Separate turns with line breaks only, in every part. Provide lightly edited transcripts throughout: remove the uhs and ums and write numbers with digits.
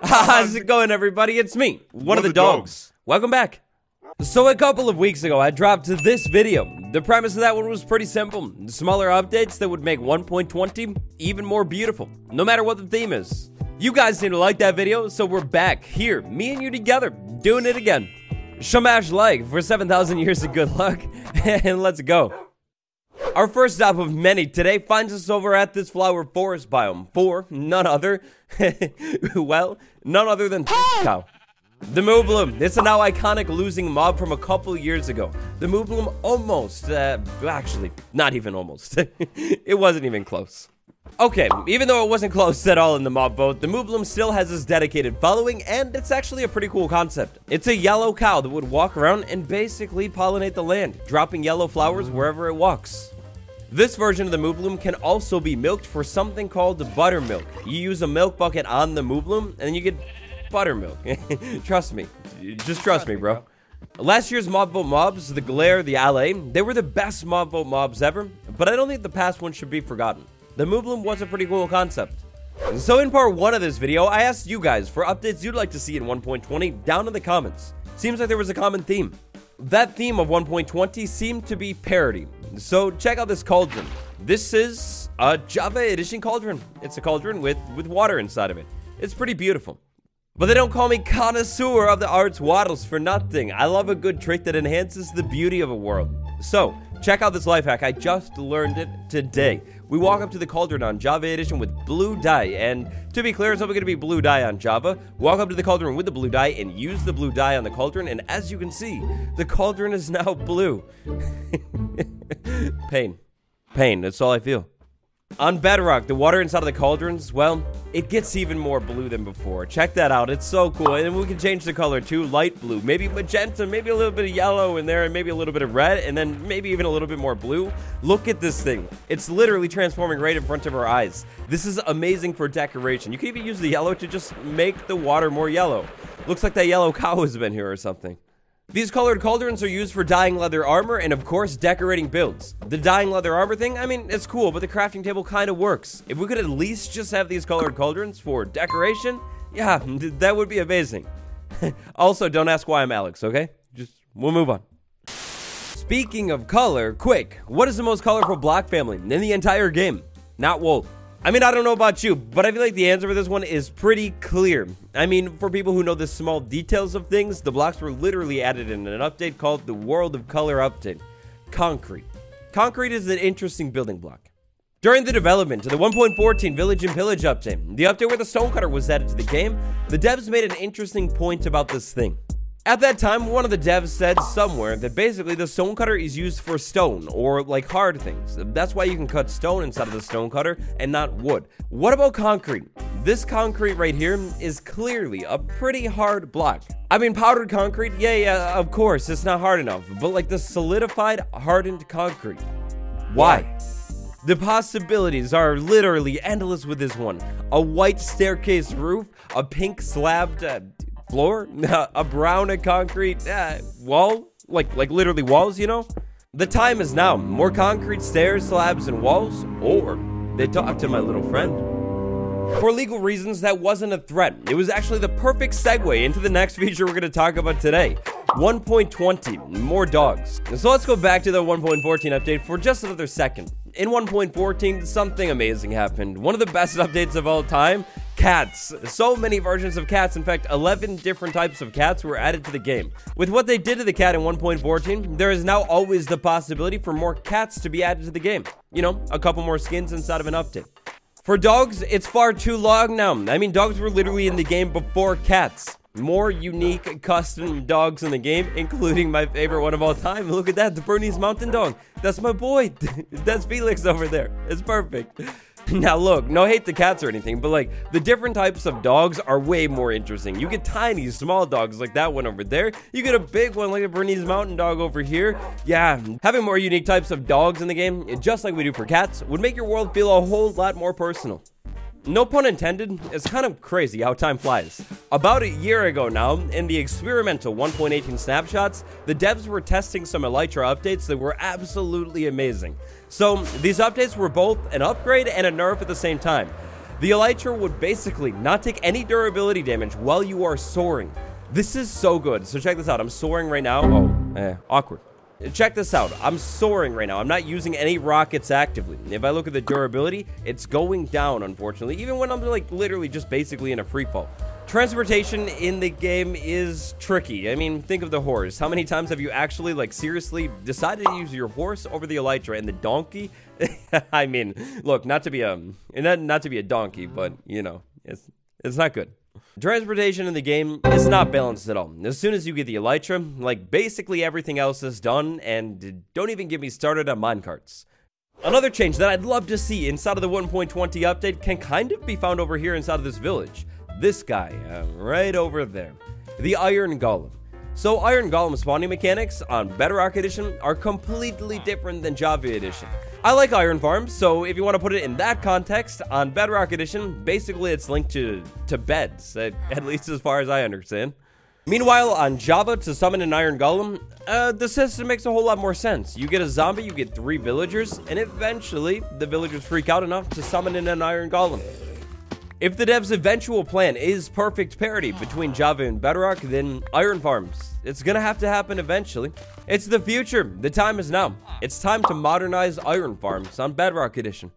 How's it going, everybody? It's me, one of the dogs. Welcome back. So a couple of weeks ago, I dropped this video. The premise of that one was pretty simple. Smaller updates that would make 1.20 even more beautiful, no matter what the theme is. You guys seem to like that video, so we're back here, me and you together, doing it again. Smash like for 7,000 years of good luck, and let's go. Our first stop of many today finds us over at this flower forest biome for none other, well, none other than cow. The Moobloom. It's a now iconic losing mob from a couple years ago. The Moobloom almost, actually, not even almost. It wasn't even close. Okay, even though it wasn't close at all in the mob vote, the Moobloom still has this dedicated following, and it's actually a pretty cool concept. It's a yellow cow that would walk around and basically pollinate the land, dropping yellow flowers wherever it walks. This version of the Moobloom can also be milked for something called buttermilk. You use a milk bucket on the Moobloom, and then you get buttermilk. Trust me. Just trust me, bro. Last year's mob vote mobs, the Glare, the Alley, they were the best mob vote mobs ever, but I don't think the past one should be forgotten. The Moobloom was a pretty cool concept. So in part 1 of this video, I asked you guys for updates you'd like to see in 1.20 down in the comments. Seems like there was a common theme. That theme of 1.20 seemed to be parody. So check out this cauldron. This is a Java Edition cauldron. It's a cauldron with water inside of it. It's pretty beautiful. But they don't call me connoisseur of the arts waddles for nothing. I love a good trick that enhances the beauty of a world. So check out this life hack. I just learned it today. We walk up to the cauldron on Java Edition with blue dye, and to be clear, it's only going to be blue dye on Java. Walk up to the cauldron with the blue dye and use the blue dye on the cauldron, and as you can see, the cauldron is now blue. Pain, that's all I feel. On Bedrock, the water inside of the cauldrons, well, it gets even more blue than before. Check that out, it's so cool. And we can change the color too, light blue, maybe magenta, maybe a little bit of yellow in there, and maybe a little bit of red, and then maybe even a little bit more blue. Look at this thing. It's literally transforming right in front of our eyes. This is amazing for decoration. You can even use the yellow to just make the water more yellow. Looks like that yellow cow has been here or something. These colored cauldrons are used for dyeing leather armor and, of course, decorating builds. The dyeing leather armor thing, I mean, it's cool, but the crafting table kind of works. If we could at least just have these colored cauldrons for decoration, yeah, that would be amazing. Also, don't ask why I'm Alex, okay? We'll move on. Speaking of color, quick, what is the most colorful block family in the entire game? Not wool. I mean, I don't know about you, but I feel like the answer for this one is pretty clear. I mean, for people who know the small details of things, the blocks were literally added in an update called the World of Color Update. Concrete. Concrete is an interesting building block. During the development of the 1.14 Village and Pillage update, the update where the stonecutter was added to the game, the devs made an interesting point about this thing. At that time, one of the devs said somewhere that basically the stonecutter is used for stone, or like hard things. That's why you can cut stone inside of the stonecutter and not wood. What about concrete? This concrete right here is clearly a pretty hard block. I mean, powdered concrete, yeah, of course, it's not hard enough. But like the solidified, hardened concrete. Why? The possibilities are literally endless with this one. A white staircase roof, a pink slabbed floor, a brown concrete wall, like literally walls, you know? The time is now. More concrete stairs, slabs, and walls, or they talk to my little friend. For legal reasons, that wasn't a threat. It was actually the perfect segue into the next feature we're going to talk about today. 1.20, more dogs. So let's go back to the 1.14 update for just another second. In 1.14, something amazing happened. One of the best updates of all time, cats. So many versions of cats. In fact, 11 different types of cats were added to the game. With what they did to the cat in 1.14, there is now always the possibility for more cats to be added to the game. You know, a couple more skins inside of an update. For dogs, it's far too long now. I mean, dogs were literally in the game before cats. More unique custom dogs in the game, including my favorite one of all time. Look at that, the Bernese Mountain Dog. That's my boy. That's Felix over there. It's perfect. Now look, no hate to cats or anything, but like the different types of dogs are way more interesting. You get tiny, small dogs like that one over there. You get a big one like a Bernese Mountain Dog over here. Yeah, having more unique types of dogs in the game, just like we do for cats, would make your world feel a whole lot more personal. No pun intended, it's kind of crazy how time flies. About a year ago now, in the experimental 1.18 snapshots, the devs were testing some Elytra updates that were absolutely amazing. So, these updates were both an upgrade and a nerf at the same time. The Elytra would basically not take any durability damage while you are soaring. This is so good. So check this out. I'm soaring right now. Oh, awkward. Check this out. I'm soaring right now. I'm not using any rockets actively. If I look at the durability, it's going down, unfortunately, even when I'm like literally just basically in a free fall. Transportation in the game is tricky. I mean, think of the horse. How many times have you actually like seriously decided to use your horse over the Elytra and the donkey? I mean, look, not to be a donkey, but you know, it's not good. Transportation in the game is not balanced at all. As soon as you get the Elytra, like basically everything else is done, and don't even get me started on minecarts. Another change that I'd love to see inside of the 1.20 update can kind of be found over here inside of this village. This guy, right over there. The Iron Golem. So Iron Golem spawning mechanics on Bedrock Edition are completely different than Java Edition. I like Iron Farms, so if you want to put it in that context, on Bedrock Edition, basically it's linked to beds, at least as far as I understand. Meanwhile, on Java, to summon an Iron Golem, the system makes a whole lot more sense. You get a zombie, you get 3 villagers, and eventually, the villagers freak out enough to summon in an Iron Golem. If the dev's eventual plan is perfect parity between Java and Bedrock, then Iron Farms. It's gonna have to happen eventually. It's the future. The time is now. It's time to modernize Iron Farms on Bedrock Edition.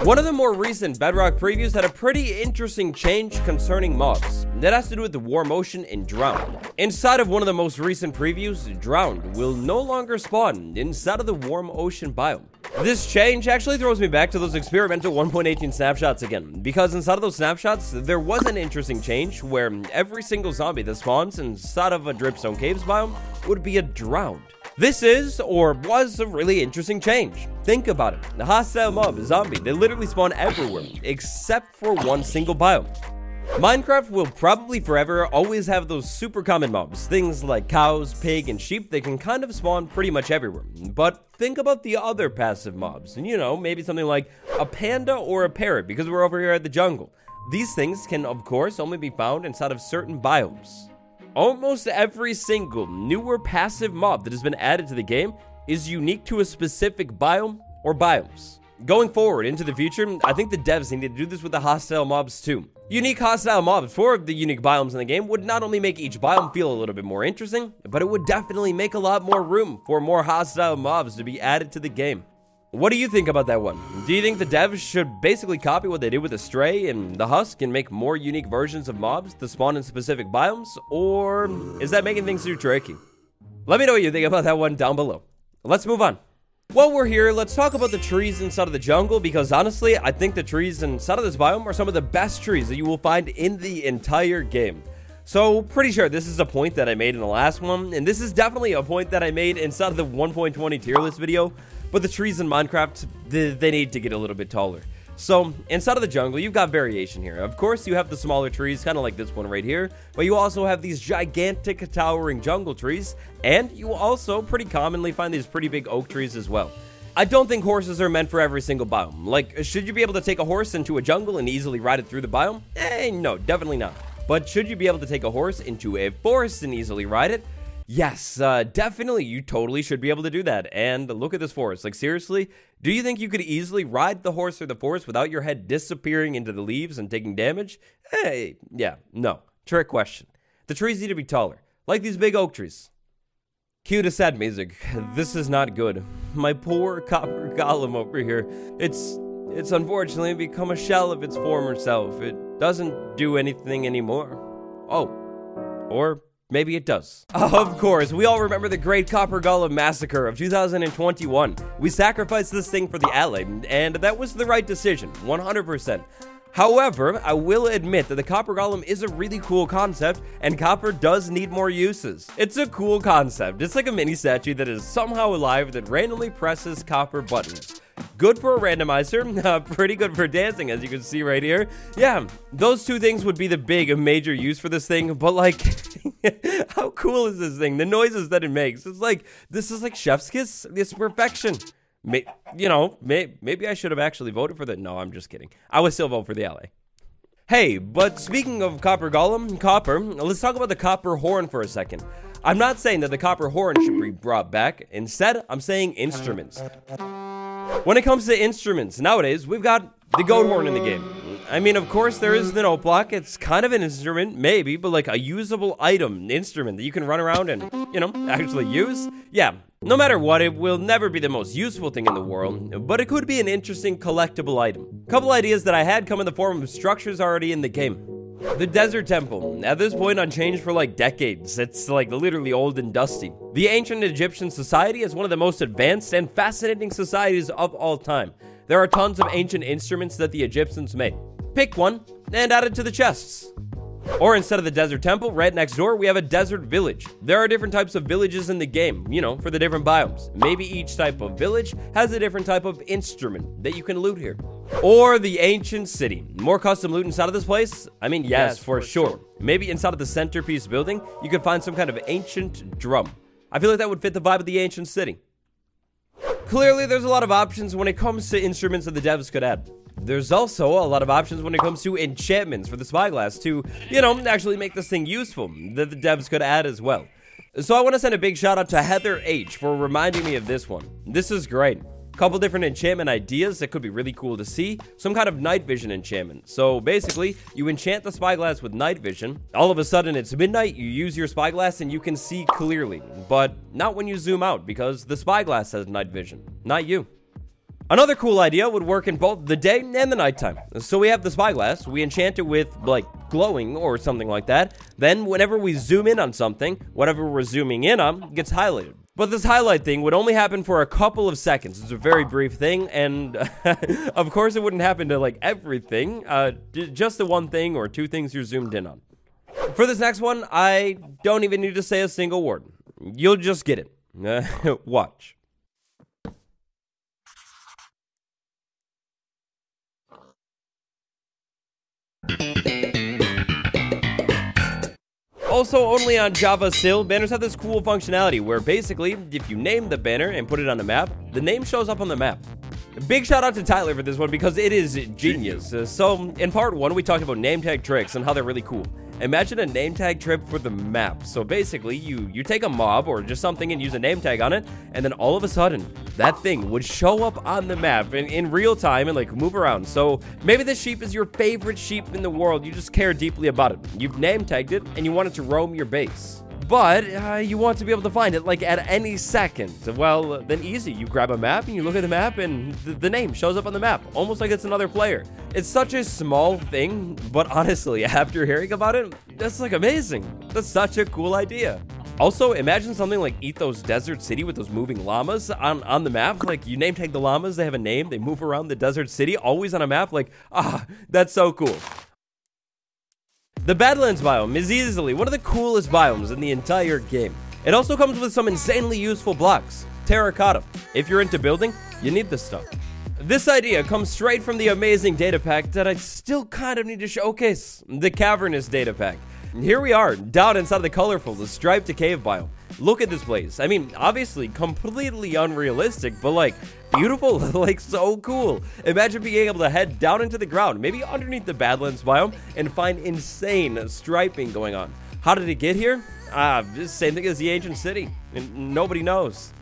One of the more recent Bedrock previews had a pretty interesting change concerning mobs. That has to do with the Warm Ocean and Drowned. Inside of one of the most recent previews, Drowned will no longer spawn inside of the Warm Ocean biome. This change actually throws me back to those experimental 1.18 snapshots again, because inside of those snapshots, there was an interesting change where every single zombie that spawns inside of a Dripstone Caves biome would be a Drowned. This is, or was, a really interesting change. Think about it. The hostile mob, a zombie, they literally spawn everywhere, except for one single biome. Minecraft will probably forever always have those super common mobs, things like cows, pig, and sheep. They can kind of spawn pretty much everywhere. But think about the other passive mobs, and you know, maybe something like a panda or a parrot, because we're over here at the jungle. These things can, of course, only be found inside of certain biomes. Almost every single newer passive mob that has been added to the game is unique to a specific biome or biomes. Going forward into the future, I think the devs need to do this with the hostile mobs too. Unique hostile mobs for the unique biomes in the game would not only make each biome feel a little bit more interesting, but it would definitely make a lot more room for more hostile mobs to be added to the game. What do you think about that one? Do you think the devs should basically copy what they did with the Stray and the Husk and make more unique versions of mobs to spawn in specific biomes? Or is that making things too tricky? Let me know what you think about that one down below. Let's move on. While we're here, let's talk about the trees inside of the jungle, because honestly, I think the trees inside of this biome are some of the best trees that you will find in the entire game. So, pretty sure this is a point that I made in the last one, and this is definitely a point that I made inside of the 1.20 tier list video. But the trees in Minecraft, they need to get a little bit taller. So, inside of the jungle, you've got variation here. Of course, you have the smaller trees, kind of like this one right here. But you also have these gigantic, towering jungle trees. And you also pretty commonly find these pretty big oak trees as well. I don't think horses are meant for every single biome. Like, should you be able to take a horse into a jungle and easily ride it through the biome? No, definitely not. But should you be able to take a horse into a forest and easily ride it? Yes, definitely, you totally should be able to do that. And look at this forest. Like, seriously, do you think you could easily ride the horse through the forest without your head disappearing into the leaves and taking damage? Hey, yeah, no. Trick question. The trees need to be taller, like these big oak trees. Cue to sad music. This is not good. My poor copper golem over here. It's unfortunately become a shell of its former self. It doesn't do anything anymore. Oh, or maybe it does. Of course, we all remember the Great Copper Golem Massacre of 2021. We sacrificed this thing for the ally, and that was the right decision, 100%. However, I will admit that the Copper Golem is a really cool concept, and copper does need more uses. It's a cool concept. It's like a mini statue that is somehow alive that randomly presses copper buttons. Good for a randomizer, pretty good for dancing, as you can see right here. Yeah, those two things would be the big major use for this thing, but like, how cool is this thing? The noises that it makes, it's like, this is like chef's kiss, it's perfection. Maybe I should have actually voted for that. No, I'm just kidding. I would still vote for the ally. Hey, but speaking of Copper Golem, Copper, let's talk about the Copper Horn for a second. I'm not saying that the Copper Horn should be brought back. Instead, I'm saying instruments. When it comes to instruments, nowadays, we've got the Goat Horn in the game. I mean, of course, there is the note block. It's kind of an instrument, maybe, but like a usable item, instrument that you can run around and, actually use. Yeah, no matter what, it will never be the most useful thing in the world, but it could be an interesting collectible item. Couple ideas that I had come in the form of structures already in the game. The Desert Temple, at this point unchanged for like decades. It's like literally old and dusty. The ancient Egyptian society is one of the most advanced and fascinating societies of all time. There are tons of ancient instruments that the Egyptians made. Pick one and add it to the chests. Or instead of the Desert Temple, right next door, we have a Desert Village. There are different types of villages in the game, for the different biomes. Maybe each type of village has a different type of instrument that you can loot here. Or the Ancient City. More custom loot inside of this place? I mean, yes, for sure. Maybe inside of the centerpiece building, you could find some kind of ancient drum. I feel like that would fit the vibe of the Ancient City. Clearly, there's a lot of options when it comes to instruments that the devs could add. There's also a lot of options when it comes to enchantments for the Spyglass to, actually make this thing useful that the devs could add as well. So I want to send a big shout out to Heather H for reminding me of this one. This is great. Couple different enchantment ideas that could be really cool to see. Some kind of night vision enchantment. So basically, you enchant the Spyglass with night vision. All of a sudden, it's midnight, you use your Spyglass and you can see clearly. But not when you zoom out because the Spyglass has night vision, not you. Another cool idea would work in both the day and the nighttime. So we have the Spyglass, we enchant it with, like, glowing or something like that. Then whenever we zoom in on something, whatever we're zooming in on gets highlighted. But this highlight thing would only happen for a couple of seconds. It's a very brief thing, and of course it wouldn't happen to, like, everything. Just the one thing or two things you're zoomed in on. For this next one, I don't even need to say a single word. You'll just get it. Watch. Also, only on Java still, banners have this cool functionality where basically, if you name the banner and put it on a map, the name shows up on the map. Big shout out to Tyler for this one because it is genius. So, in part 1, we talked about name tag tricks and how they're really cool. Imagine a name tag trip for the map. So basically, you take a mob or just something and use a name tag on it, and then all of a sudden, that thing would show up on the map in real time and like move around. So maybe this sheep is your favorite sheep in the world. You just care deeply about it. You've name tagged it and you want it to roam your base. But you want to be able to find it like at any second. Well, then easy. You grab a map and you look at the map and the name shows up on the map, almost like it's another player. It's such a small thing, but honestly, after hearing about it, that's like amazing. That's such a cool idea. Also, imagine something like Ethos Desert City with those moving llamas on the map. Like, you name tag the llamas, they have a name, they move around the desert city, always on a map. Like, that's so cool. The Badlands biome is easily one of the coolest biomes in the entire game. It also comes with some insanely useful blocks. Terracotta. If you're into building, you need this stuff. This idea comes straight from the amazing data pack that I still kind of need to showcase. The Cavernous data pack. Here we are, down inside the colorful, the striped to cave biome. Look at this place. I mean, obviously completely unrealistic, but like beautiful, like so cool. Imagine being able to head down into the ground, maybe underneath the Badlands biome, and find insane striping going on. How did it get here? Same thing as the ancient city, and nobody knows.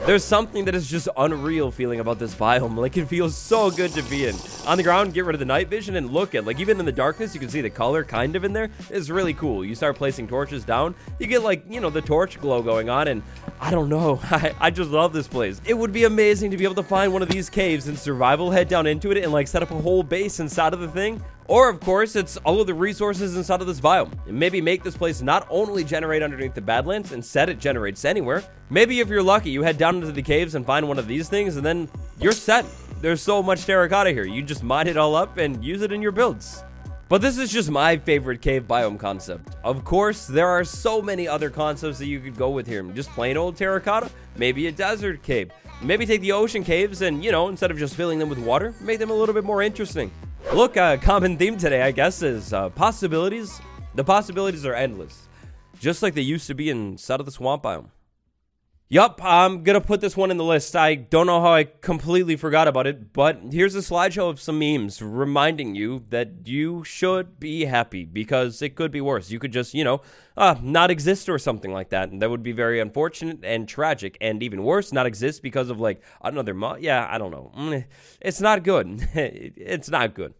There's something that is just unreal feeling about this biome. Like, it feels so good to be in. On the ground, get rid of the night vision and look at, like, even in the darkness, you can see the color kind of in there. It's really cool. You start placing torches down, you get, like, the torch glow going on, and I don't know. I just love this place. It would be amazing to be able to find one of these caves in survival, head down into it, and, like, set up a whole base inside of the thing. Or, of course, it's all of the resources inside of this biome. And maybe make this place not only generate underneath the Badlands, instead it generates anywhere. Maybe if you're lucky, you head down into the caves and find one of these things, and then you're set. There's so much terracotta here. You just mine it all up and use it in your builds. But this is just my favorite cave biome concept. Of course, there are so many other concepts that you could go with here. Just plain old terracotta, maybe a desert cave. Maybe take the ocean caves and, instead of just filling them with water, make them a little bit more interesting. Look, a common theme today, I guess, is possibilities. The possibilities are endless. Just like they used to be inside of the swamp biome. Yup, I'm gonna put this one in the list. I don't know how I completely forgot about it, but here's a slideshow of some memes reminding you that you should be happy because it could be worse. You could just, not exist or something like that. And that would be very unfortunate and tragic, and even worse, not exist because of like another I don't know. It's not good. It's not good.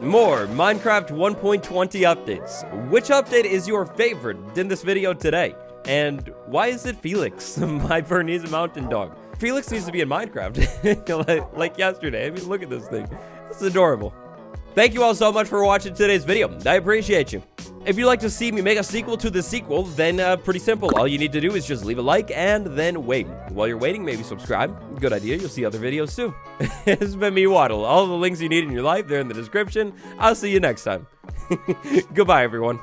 more Minecraft 1.20 updates. Which update is your favorite in this video today? And why is it Felix, my Bernese mountain dog? Felix needs to be in Minecraft, like yesterday. I mean, look at this thing. It's adorable. Thank you all so much for watching today's video. I appreciate you. If you'd like to see me make a sequel to the sequel, then pretty simple. All you need to do is just leave a like and then wait. While you're waiting, maybe subscribe. Good idea. You'll see other videos too. It's been me, Waddle. All the links you need in your life, they're in the description. I'll see you next time. Goodbye, everyone.